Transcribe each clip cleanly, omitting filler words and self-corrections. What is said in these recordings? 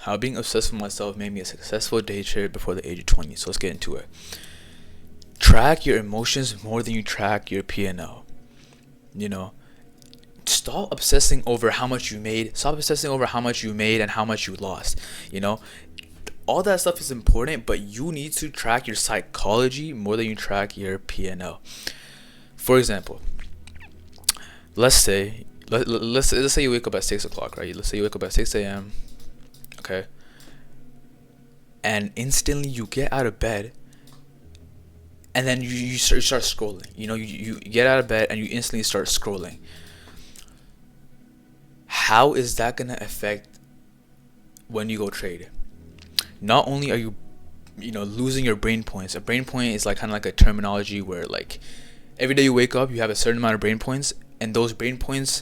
how being obsessed with myself made me a successful day trader before the age of 20. So let's get into it. Track your emotions more than you track your P&L. You know, stop obsessing over how much you made. Stop obsessing over how much you made and how much you lost. You know, all that stuff is important, but you need to track your psychology more than you track your P&L. For example, let's say you wake up at 6 o'clock, right? Let's say you wake up at 6 a.m. Okay, and instantly you get out of bed, and then you start scrolling. You know, you get out of bed and you instantly start scrolling. How is that gonna affect when you go trade? Not only are you losing your brain points. A brain point is like kind of like a terminology where like every day you wake up, you have a certain amount of brain points, and those brain points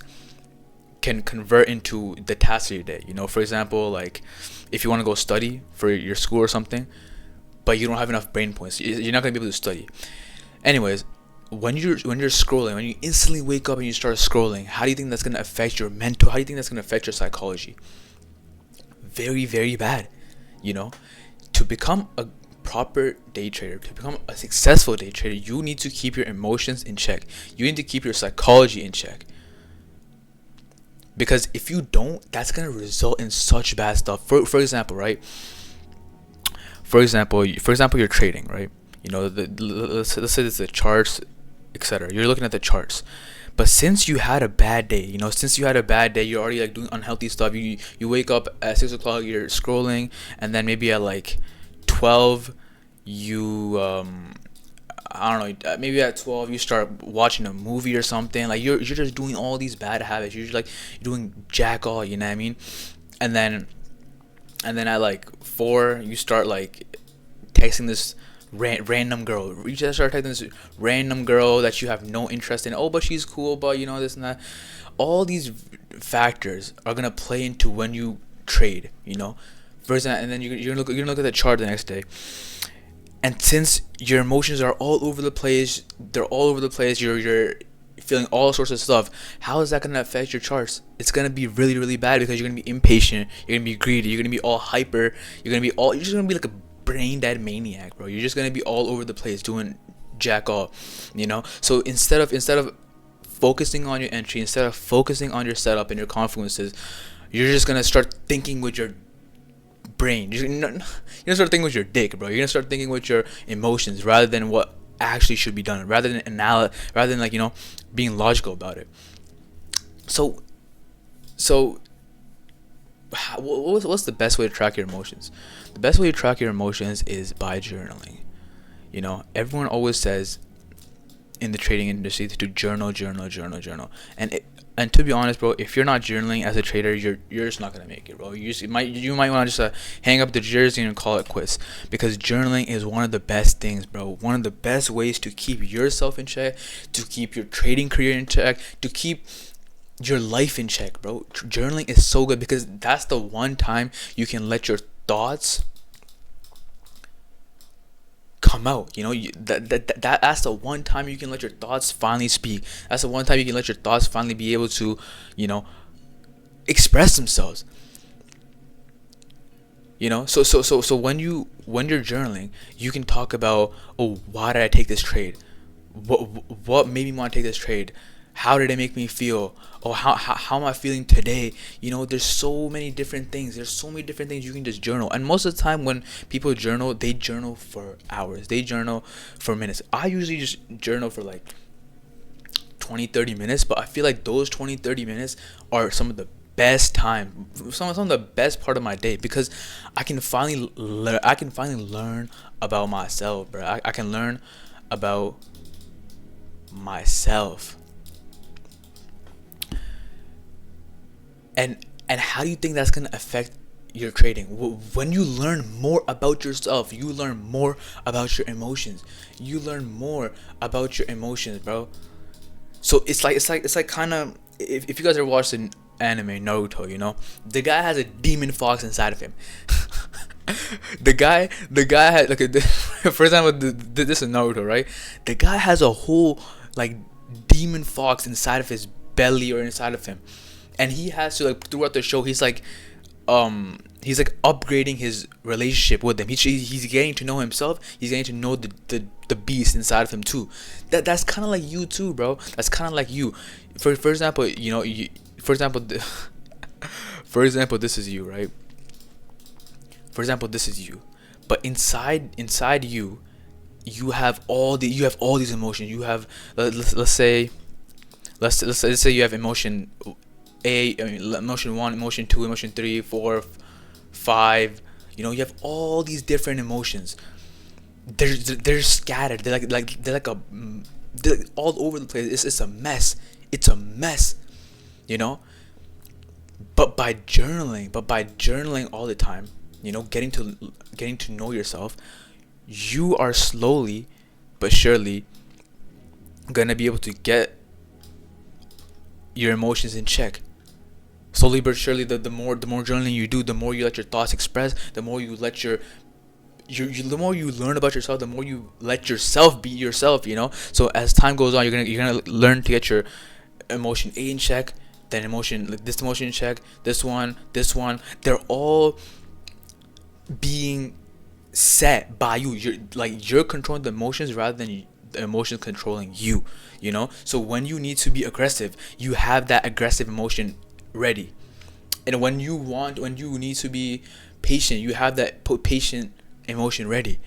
can convert into the tasks of your day. You know, for example, like if you want to go study for your school or something, but you don't have enough brain points, you're not gonna be able to study. Anyways, when you're scrolling, when you instantly wake up and you start scrolling, how do you think that's gonna affect your mental? How do you think that's gonna affect your psychology? Very, very bad. You know, to become a proper day trader, to become a successful day trader, you need to keep your emotions in check. You need to keep your psychology in check. Because if you don't, that's gonna result in such bad stuff. For example, right? For example, you're trading, right? You know, let's say it's the charts, etc. You're looking at the charts. But since you had a bad day, you're already like doing unhealthy stuff. You wake up at 6 o'clock, you're scrolling, and then maybe at like 12, you I don't know, maybe at 12 you start watching a movie or something. Like you're just doing all these bad habits. You're just like doing jack all, you know what I mean? And then at like 4 you start like texting this random girl. You just start texting this random girl that you have no interest in. Oh, but she's cool, but you know, this and that. All these factors are gonna play into when you trade, you know. For example, and then you're gonna look at the chart the next day. And since your emotions are all over the place, you're feeling all sorts of stuff. How is that gonna affect your charts? It's gonna be really, really bad, because you're gonna be impatient, you're gonna be greedy, you're gonna be all hyper, you're just gonna be like a brain dead maniac, bro. You're just gonna be all over the place doing jack all, you know. So instead of focusing on your entry, instead of focusing on your setup and your confluences, you're just gonna start thinking with your brain. You're gonna start thinking with your dick, bro. You're gonna start thinking with your emotions rather than what actually should be done, rather than like, you know, being logical about it. So what's the best way to track your emotions? The best way to track your emotions is by journaling. You know, everyone always says in the trading industry to journal. And to be honest, bro, if you're not journaling as a trader, you're just not gonna make it, bro. You might want to just hang up the jersey and call it quits, because journaling is one of the best things, bro. One of the best ways to keep yourself in check, to keep your trading career in check, to keep your life in check, bro. Journaling is so good, because that's the one time you can let your thoughts come out. You know, that's the one time you can let your thoughts finally speak. That's the one time you can let your thoughts finally be able to, you know, express themselves. You know, so when you're journaling, you can talk about, oh, why did I take this trade? What made me want to take this trade? How did it make me feel? Oh, how am I feeling today? You know, there's so many different things. There's so many different things you can just journal. And most of the time when people journal, they journal for hours. They journal for minutes. I usually just journal for like 20-30 minutes, but I feel like those 20-30 minutes are some of the best time, some of the best part of my day, because I can finally learn about myself, bro. I can learn about myself. And how do you think that's gonna affect your trading? When you learn more about yourself, you learn more about your emotions. You learn more about your emotions, bro. So it's like kind of, if you guys ever watched an anime Naruto, you know, the guy has a demon fox inside of him. the guy had like for example, this is Naruto, right? The guy has a whole like demon fox inside of his belly or inside of him. And he has to, like, throughout the show, he's like he's like upgrading his relationship with them. He's getting to know himself. He's getting to know the beast inside of him too. That's kind of like you too, bro. That's kind of like you. For example, for example, for example, this is you, right? For example, this is you, but inside you, you have all these emotions. You have, let's say, let's say you have emotion A, I mean, emotion 1, emotion 2, emotion 3, 4, 5. You have all these different emotions. They're scattered. They're like all over the place. It's a mess. It's a mess. You know. But by journaling all the time, getting to know yourself, you are slowly but surely gonna be able to get your emotions in check. Slowly but surely, the more journaling you do, the more you let your thoughts express, the more you let the more you learn about yourself, the more you let yourself be yourself. So as time goes on, you're gonna learn to get your emotion A in check, then this emotion in check, this one. They're all being set by you. You're controlling the emotions rather than the emotions controlling you. So when you need to be aggressive, you have that aggressive emotion ready. And when you need to be patient, you have that patient emotion ready.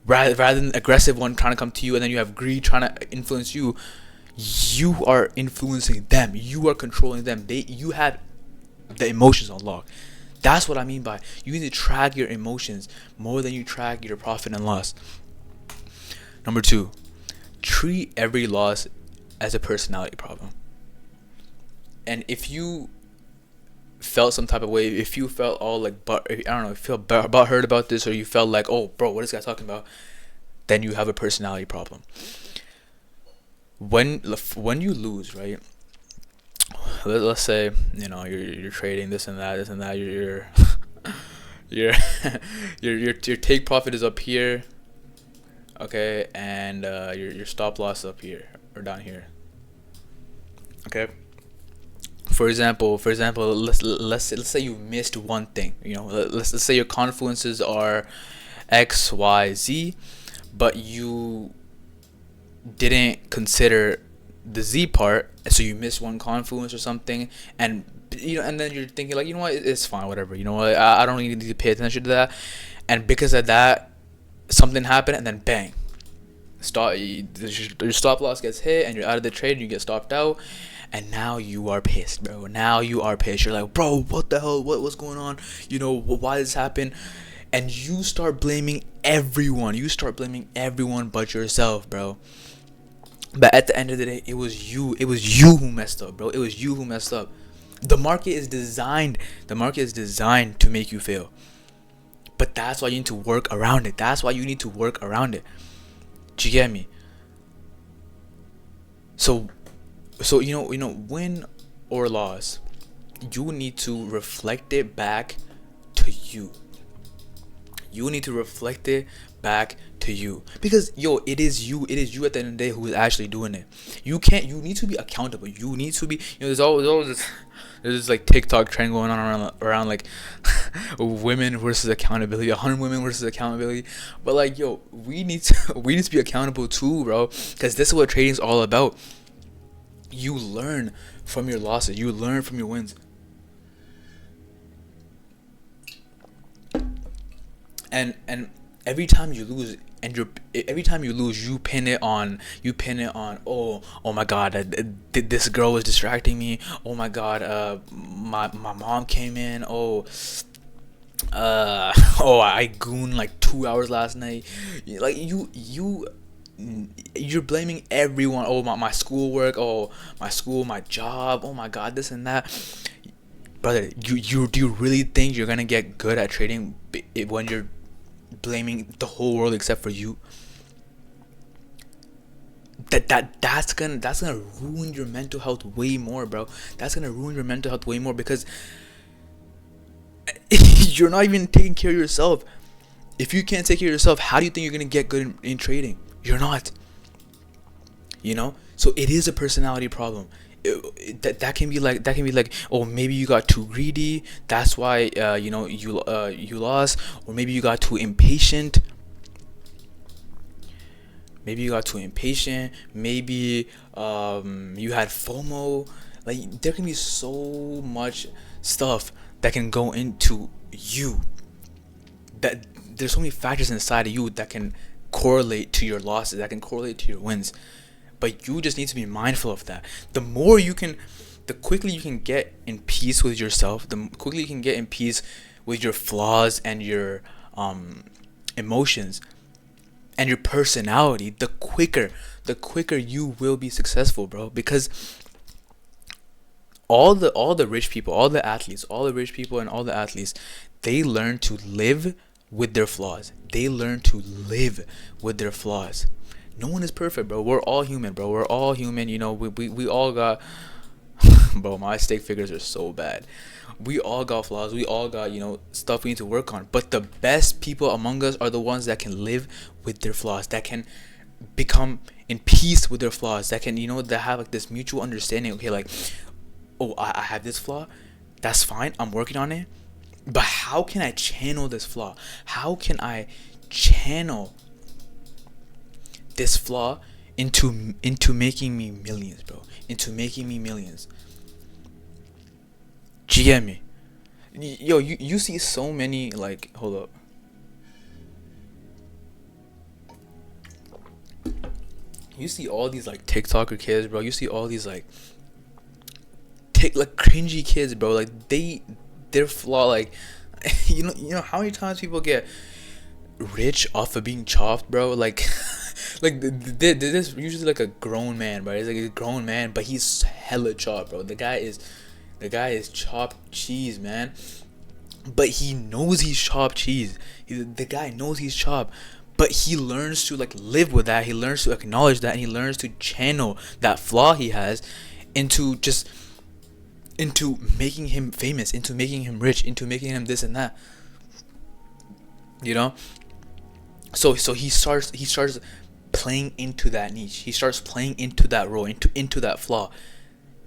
Rather than aggressive one trying to come to you, and then you have greed trying to influence you. You are influencing them. You are controlling them. You have the emotions on lock. That's what I mean by you need to track your emotions more than you track your profit and loss. Number 2, treat every loss as a personality problem. And if you felt some type of way, if you felt all like, I don't know, if you felt butthurt about this, or you felt like, oh, bro, what is this guy talking about? Then you have a personality problem. When you lose, right? Let's say you're trading this and that. Your your take profit is up here, okay, and your stop loss is up here or down here, okay. For example, let's say you missed one thing. Let's say your confluences are X, Y, Z, but you didn't consider the Z part, so you missed one confluence or something, and and then you're thinking like, what, it's fine, whatever, I don't really need to pay attention to that, and because of that, something happened, and then bang, your stop loss gets hit, and you're out of the trade, and you get stopped out, and now you are pissed, bro. Now you are pissed. You're like, bro, what the hell? What's going on? Why this happened? And you start blaming everyone. You start blaming everyone but yourself, bro. But at the end of the day, it was you. It was you who messed up, bro. It was you who messed up. The market is designed to make you fail. But that's why you need to work around it. Do you get me? So win or loss, you need to reflect it back to you. You need to reflect it back to you, because it is you at the end of the day who is actually doing it. You need to be accountable. You need to be, there's always this like TikTok trend going on around like women versus accountability, 100 women versus accountability. But like, we need to be accountable too, bro, because this is what trading is all about. You learn from your losses, you learn from your wins. And every time you lose, you pin it on oh my god, this girl was distracting me. Oh my god, my mom came in. I gooned like 2 hours last night. Like you're blaming everyone. Oh, my schoolwork. Oh, my school, my job. Oh my god, this and that. Brother, do you really think you're gonna get good at trading when you're blaming the whole world except for you? That's gonna ruin your mental health way more, bro. That's gonna ruin your mental health way more, because you're not even taking care of yourself. If you can't take care of yourself, how do you think you're gonna get good in trading? You're not. So it is a personality problem. that can be like, oh, maybe you got too greedy, that's why you lost. Or maybe you got too impatient. Maybe you had FOMO. Like, there can be so much stuff that can go into you, that there's so many factors inside of you that can correlate to your losses, that can correlate to your wins. But you just need to be mindful of that. The quickly you can get in peace with yourself, the quickly you can get in peace with your flaws and your emotions and your personality, the quicker you will be successful, bro. Because all the rich people, all the rich people and all the athletes, they learn to live with their flaws. They learn to live with their flaws. No one is perfect, bro. We're all human, bro. We're all human. We all got bro, my stick figures are so bad. We all got flaws. We all got, stuff we need to work on. But the best people among us are the ones that can live with their flaws, that can become in peace with their flaws, that can, that have like this mutual understanding. Okay, like, oh, I have this flaw. That's fine. I'm working on it. But how can I channel this flaw? How can I channel this flaw into making me millions, bro? Into making me millions. Do you get me? Yo, you see so many, like, hold up. You see all these like TikToker kids, bro. You see all these like like cringy kids, bro. Like their flaw, like you know how many times people get rich off of being chopped, bro? Like like this usually like a grown man, bro. He's like a grown man, but he's hella chopped, bro. The guy is chopped cheese, man. But he knows he's chopped cheese. The guy knows he's chopped, but he learns to like live with that. He learns to acknowledge that, and he learns to channel that flaw he has into making him famous, into making him rich, into making him this and that. You know? So he starts playing into that niche. He starts playing into that role, into that flaw.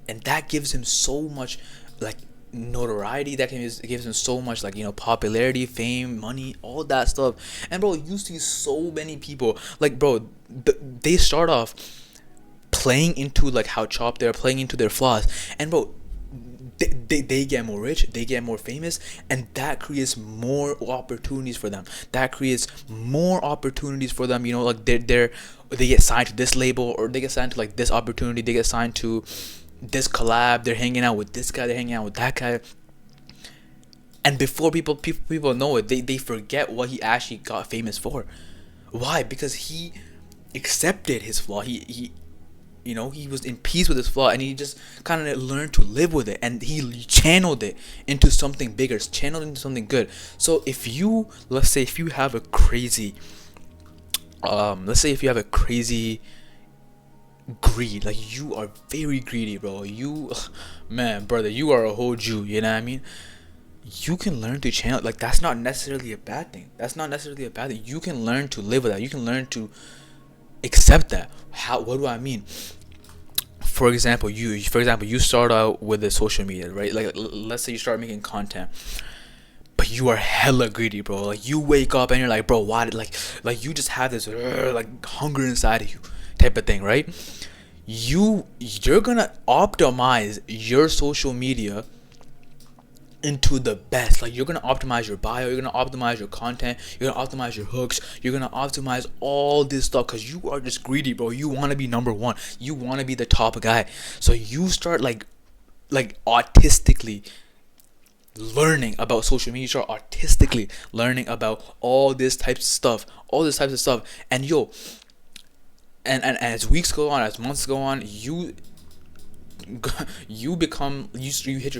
And that gives him so much like notoriety, gives him so much like popularity, fame, money, all that stuff. And bro, you see so many people like, bro, they start off playing into like how chopped they're, playing into their flaws, and bro, they get more rich, they get more famous, and that creates more opportunities for them. Like they get signed to this label, or they get signed to like this opportunity, they get signed to this collab, they're hanging out with this guy, they're hanging out with that guy. And before people know it, they forget what he actually got famous for. Why? Because he accepted his flaw. He was in peace with his flaw, and he just kind of learned to live with it, and he channeled it into something bigger, channeled into something good. So let's say if you have a crazy greed, like you are very greedy, bro, man, brother, you are a whole Jew, you know what I mean? You can learn to channel, like that's not necessarily a bad thing. You can learn to live with that. You can learn to accept that. What do I mean? For example, you start out with the social media, right? Like let's say you start making content, but you are hella greedy, bro. Like you wake up and you're like, bro, why? Like you just have this like hunger inside of you, type of thing, right? You're gonna optimize your social media into the best. Like you're gonna optimize your bio, you're gonna optimize your content, you're gonna optimize your hooks, you're gonna optimize all this stuff, because you are just greedy, bro. You want to be number one, you want to be the top guy. So you start like autistically learning about social media. You start artistically learning about all this types of stuff. And and as weeks go on, as months go on, you hit your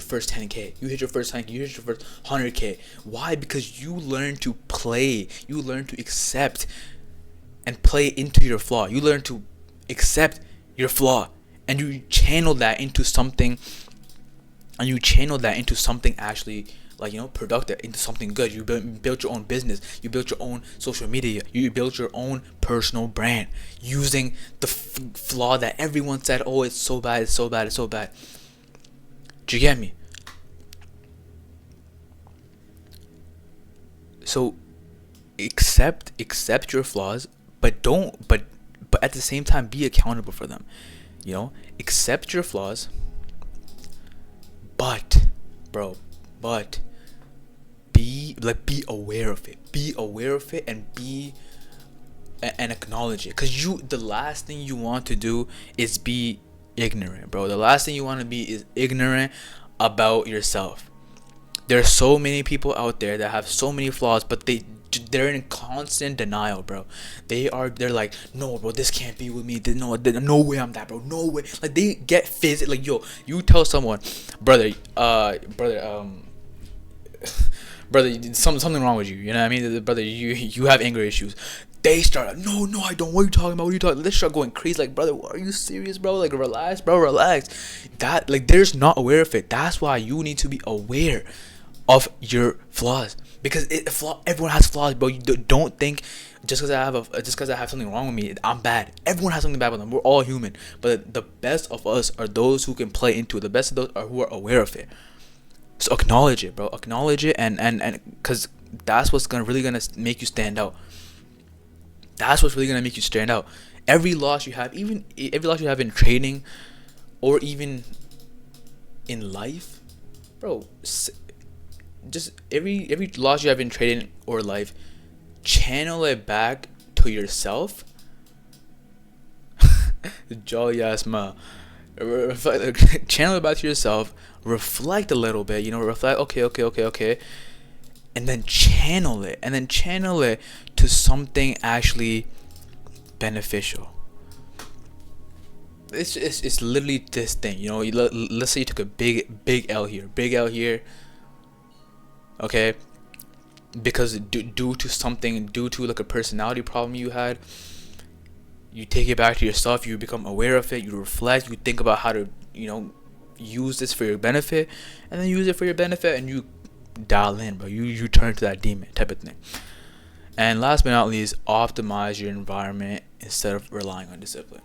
first 10K, you hit your first 100K. Why? Because you learn to play, you learn to accept and play into your flaw. You learn to accept your flaw, and you channel that into something actually like, product it into something good. You built your own business, you built your own social media, you built your own personal brand using the flaw that everyone said, oh, it's so bad, it's so bad, it's so bad. Do you get me? So accept your flaws, but don't but at the same time be accountable for them. Accept your flaws, but bro, but be aware of it. Be aware of it and and acknowledge it, because the last thing you want to do is be ignorant, bro. The last thing you want to be is ignorant about yourself. There are so many people out there that have so many flaws, but they're in constant denial, bro. They're like, no, bro, this can't be with me. No way I'm that, bro. No way. Like, they get physical. Like, yo, you tell someone, brother, brother, something wrong with you. You know what I mean, brother? You have anger issues. They start, no, I don't. What are you talking about? What are you talking? They start going crazy. Like, brother, are you serious, bro? Like, relax, bro, relax. That, like, they're just not aware of it. That's why you need to be aware of your flaws, because everyone has flaws, bro. You don't think just because I have something wrong with me, I'm bad. Everyone has something bad with them. We're all human, but the best of us are those who can play into it. The best of those are who are aware of it. So acknowledge it, bro. Acknowledge it, and because that's what's really gonna make you stand out. That's what's really gonna make you stand out. Every loss you have, even every loss you have in training, or even in life, bro. Just every loss you have in trading or life, channel it back to yourself. Jolly ass ma. Channel it back to yourself. Reflect a little bit. Reflect. Okay. And then channel it. To something actually beneficial. It's literally this thing. Let's say you took a big L here. Okay, because due to like a personality problem you had, you take it back to yourself. You become aware of it. You reflect. You think about how to use this for your benefit, and then use it for your benefit, and you dial in, bro. You turn to that demon type of thing. And last but not least, optimize your environment instead of relying on discipline.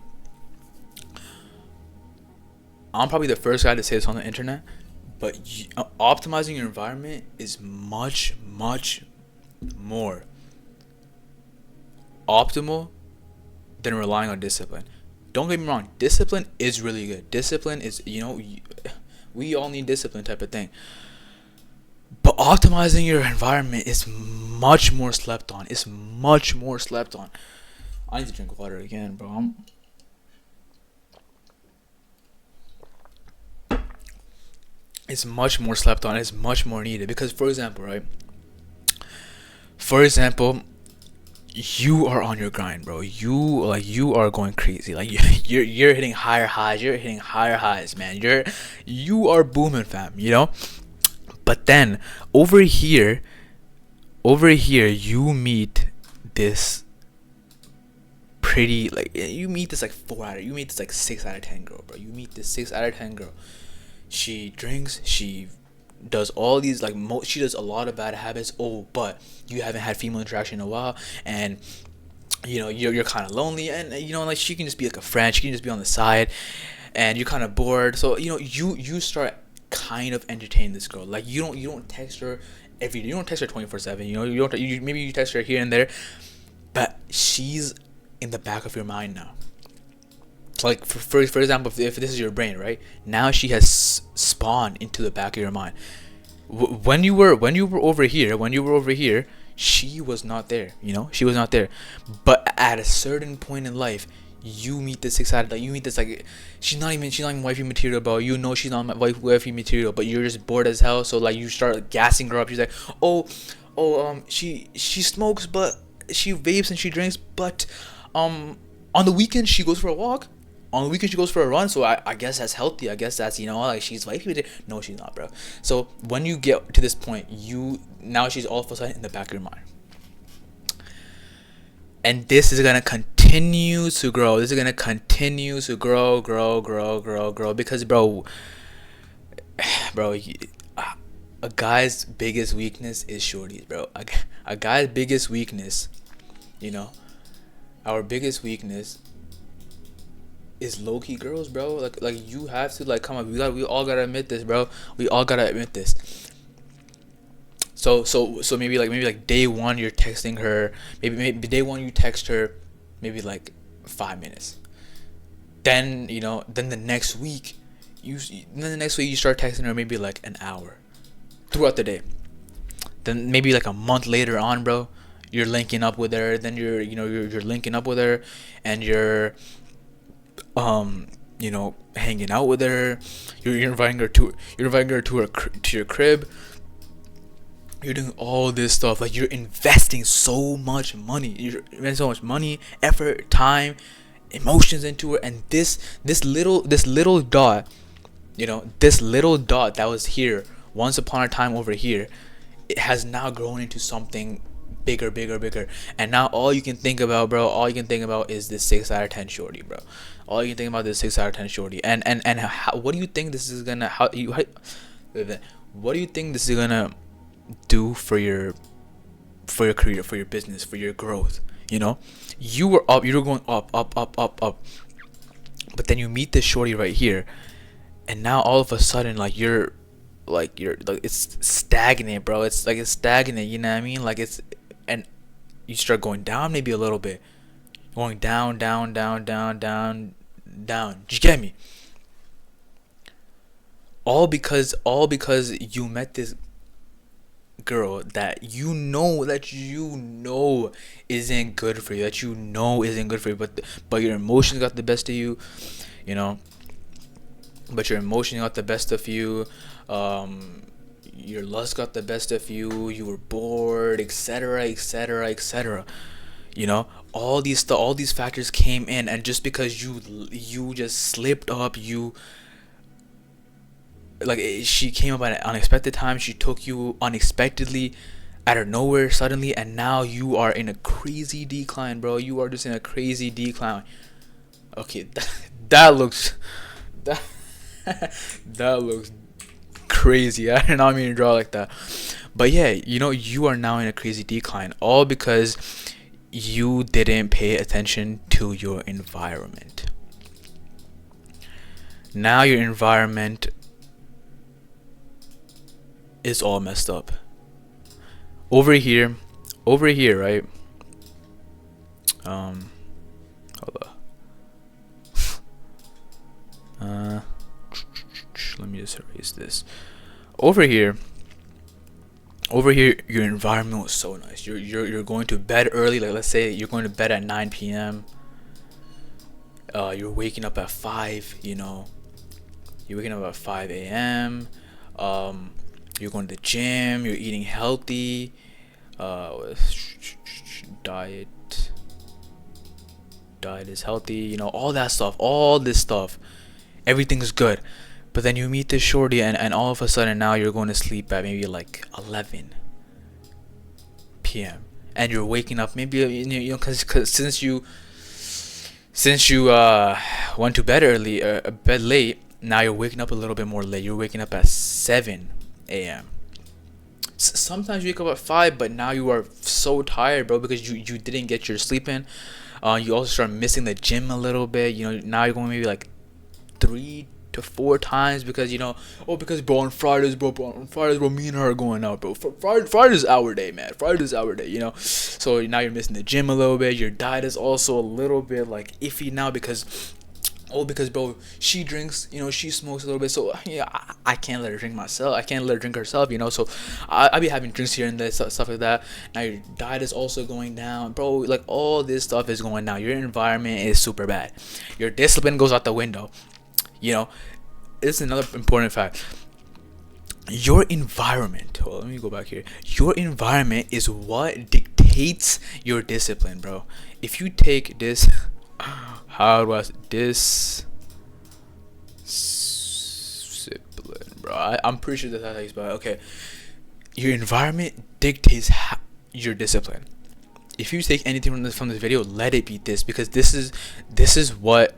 I'm probably the first guy to say this on the internet, but optimizing your environment is much more optimal than relying on discipline. Don't get me wrong, discipline is really good. Discipline is, we all need discipline type of thing. But optimizing your environment is much more slept on. I need to drink water again, bro. It's much more slept on. It's much more needed, because, for example, you are on your grind, bro. You are going crazy. Like, you're hitting higher highs, man. You are booming, fam. But then over here, you meet this pretty, like, you meet this like 6 out of 10 girl, bro. You meet this 6 out of 10 girl. She drinks, she does all these, like, she does a lot of bad habits. Oh, but you haven't had female interaction in a while, and you're kind of lonely, and like, she can just be like a friend, she can just be on the side, and you're kind of bored. So you start kind of entertaining this girl. Like, you don't text her every day, you don't text her 24/7. Maybe you text her here and there, but she's in the back of your mind now. Like, for example, if this is your brain, right now, she has spawned into the back of your mind. When you were over here, she was not there. She was not there. But at a certain point in life, you meet this excited, like, you meet this, like, she's not even wifey material, bro. She's not wifey material, but you're just bored as hell. So, like, you start gassing her up. She's like, she smokes, but she vapes and she drinks, but on the weekend she goes for a walk. On the weekend she goes for a run, so I guess that's healthy. I guess that's, like, she's wifey. No, she's not, bro. So when you get to this point, now she's all of a sudden in the back of your mind. And this is going to continue to grow. This is going to continue to grow. Because, bro, A guy's biggest weakness is shorties, bro. A guy's biggest weakness, you know, our biggest weakness is low key girls, bro. Like you have to like come up. We all gotta admit this, bro. We all gotta admit this. So maybe like day one you're texting her. Maybe day one you text her, maybe like 5 minutes. Then then the next week you start texting her maybe like an hour throughout the day. Then maybe like a month later on, bro, you're linking up with her. Then you're linking up with her, and you're hanging out with her. You're inviting her to your crib. You're doing all this stuff. Like, you're investing so much money. You're investing so much money, effort, time, emotions into it. And this little dot, this little dot that was here once upon a time over here, it has now grown into something bigger, bigger, bigger. And now all you can think about, bro, is this 6 out of 10 shorty, bro. All you can think about is 6 out of 10 shorty. And what do you think this is gonna what do you think this is gonna do for your career, for your business, for your growth? You were going up, but then you meet this shorty right here, and now all of a sudden, you're it's stagnant, bro. It's stagnant, you know what I mean? And you start going down maybe a little bit, going down, down, down, down, down, down. Do you get me? All because you met this girl that you know isn't good for you, but your emotions got the best of you, your lust got the best of you. You were bored, etc., etc., etc. All these factors came in, and just because you just slipped up, she came up at an unexpected time. She took you unexpectedly, out of nowhere, suddenly, and now you are in a crazy decline, bro. You are just in a crazy decline. Okay, that looks that that looks crazy. I did not mean to draw like that, but yeah, you are now in a crazy decline, all because you didn't pay attention to your environment. Now your environment is all messed up. Over here, right? Hold up. Let me just erase this. Over here, your environment was so nice. You're going to bed early. Like, let's say you're going to bed at 9 p.m. You're waking up at 5. You're waking up at 5 a.m. You're going to the gym. You're eating healthy. Diet is healthy. All that stuff. All this stuff. Everything's good. But then you meet this shorty, and all of a sudden now you're going to sleep at maybe like 11 p.m. and you're waking up maybe because since you went to bed early, bed late, now you're waking up a little bit more late. You're waking up at 7 a.m. Sometimes you wake up at 5, but now you are so tired, bro, because you didn't get your sleep in. You also start missing the gym a little bit. Now you're going maybe like 3 to 4 times because bro, on Fridays, bro, me and her are going out, bro. Friday's our day, man. Friday's our day, So now you're missing the gym a little bit. Your diet is also a little bit like iffy now because bro, she drinks, she smokes a little bit, so yeah, I can't let her drink myself. I can't let her drink herself, so I be having drinks here and there, stuff like that. Now your diet is also going down, bro. Like, all this stuff is going down. Your environment is super bad. Your discipline goes out the window. It's another important fact. Your environment. Well, let me go back here. Your environment is what dictates your discipline, bro. If you take this, how do I say discipline, bro? I'm pretty sure that's how you spell it. Okay, your environment dictates your discipline. If you take anything from this video, let it be this, because this is what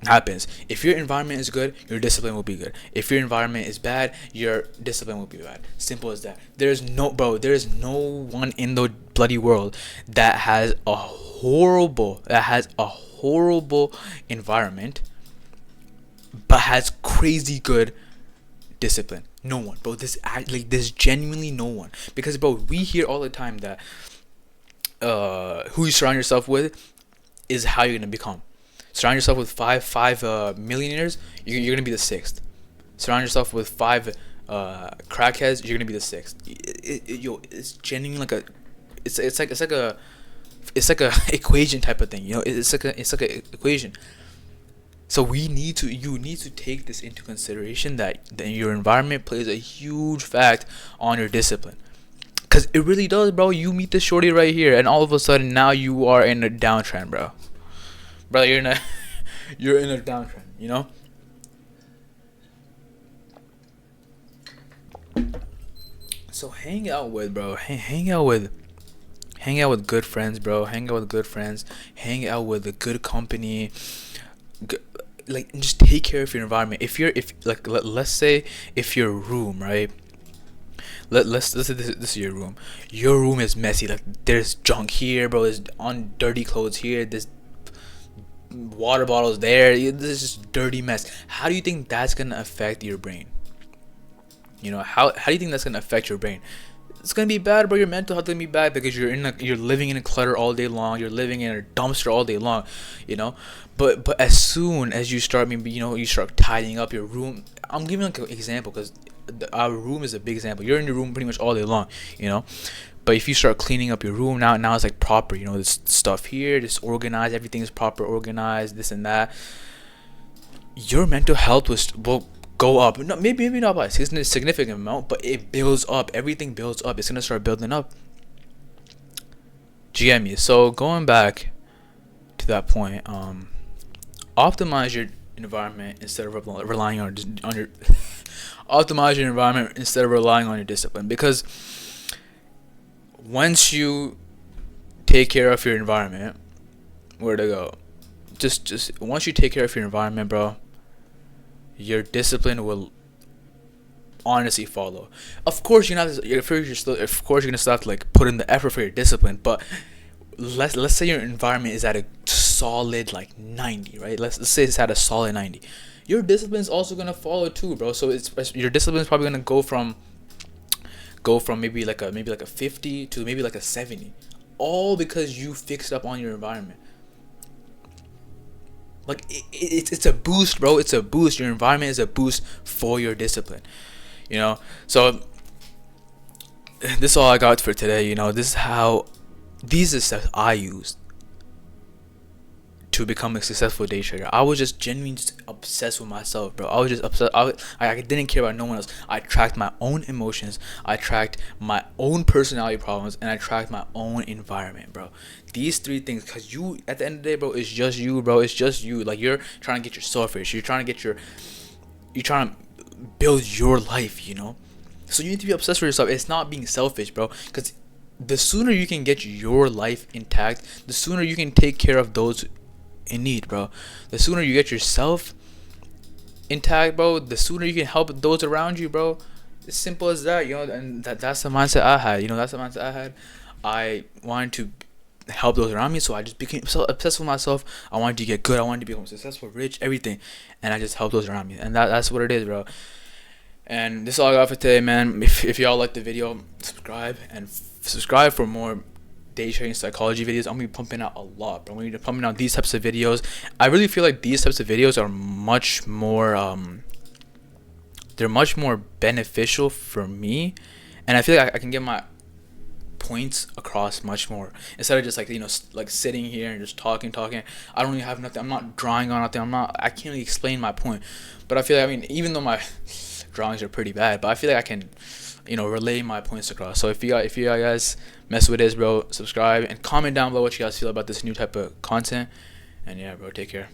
happens. If your environment is good, your discipline will be good. If your environment is bad, your discipline will be bad. Simple as that. There's no one in the bloody world that has a horrible environment but has crazy good discipline. No one, bro. There's genuinely no one. Because, bro, we hear all the time that who you surround yourself with is how you're gonna become. Surround yourself with five millionaires, you're gonna be the sixth. Surround yourself with five crackheads, you're gonna be the sixth. It's genuinely like a, it's like a equation type of thing. You know, it's like a equation. So you need to take this into consideration that your environment plays a huge fact on your discipline. Cause it really does, bro. You meet the shorty right here, and all of a sudden now you are in a downtrend, bro. Bro, you're in a downtrend. You know. So hang out with, bro. Hang out with good friends, bro. Hang out with good friends. Hang out with a good company. G- like, just take care of your environment. Let's say if your room, right? Let's say this is your room. Your room is messy. Like, there's junk here, bro. There's on dirty clothes here. There's water bottles there. This is just dirty mess. How do you think that's gonna affect your brain? You know, how do you think that's gonna affect your brain? It's gonna be bad, bro. Your mental health gonna be bad because you're living in a clutter all day long. You're living in a dumpster all day long, you know. But as soon as you start, maybe, you know, you start tidying up your room. I'm giving like an example because our room is a big example. You're in your room pretty much all day long, you know. But if you start cleaning up your room now it's like proper. You know, there's stuff here, just organized. Everything is proper, organized. This and that. Your mental health will go up. No, maybe not by a significant amount, but it builds up. Everything builds up. It's gonna start building up. Do you get me? So going back to that point, optimize your environment instead of relying on your optimize your environment instead of relying on your discipline. Because once you take care of your environment, where to go? Just once you take care of your environment, bro, your discipline will honestly follow. Of course, of course you're gonna still have to like put in the effort for your discipline. But let's say your environment is at a solid like 90, right? Let's say it's at a solid 90. Your discipline is also gonna follow too, bro. So your discipline is probably gonna go from maybe like a 50 to maybe like a 70, all because you fixed up on your environment. Like, it's a boost, bro. It's a boost. Your environment is a boost for your discipline, you know. So this is all I got for today. You know, these are steps I used to become a successful day trader. I was just genuinely just obsessed with myself, bro. I was just obsessed. I didn't care about no one else. I tracked my own emotions. I tracked my own personality problems, and I tracked my own environment, bro. These three things, because you, at the end of the day, bro, it's just you, bro. It's just you. Like, you're trying to get your selfish. You're trying to build your life, you know. So you need to be obsessed with yourself. It's not being selfish, bro. Because the sooner you can get your life intact, the sooner you can take care of those in need, bro. The sooner you get yourself intact, bro, the sooner you can help those around you, bro. As simple as that, you know. And that's the mindset I had. You know, that's the mindset I had. I wanted to help those around me, so I just became so obsessed with myself. I wanted to get good. I wanted to become successful, rich, everything, and I just helped those around me. And that's what it is, bro. And this is all I got for today, man. If y'all like the video, subscribe for more day trading psychology videos. I'm gonna be pumping out a lot, bro. I'm gonna be pumping out these types of videos. I really feel like these types of videos are much more they're much more beneficial for me, and I feel like I can get my points across much more instead of just like, you know, like sitting here and just talking. I don't really have nothing. I'm not drawing on nothing. I can't really explain my point. But I feel like, I mean, even though my drawings are pretty bad, but I feel like I can, you know, relay my points across. So if you guys mess with this, bro, subscribe and comment down below what you guys feel about this new type of content. And yeah, bro, take care.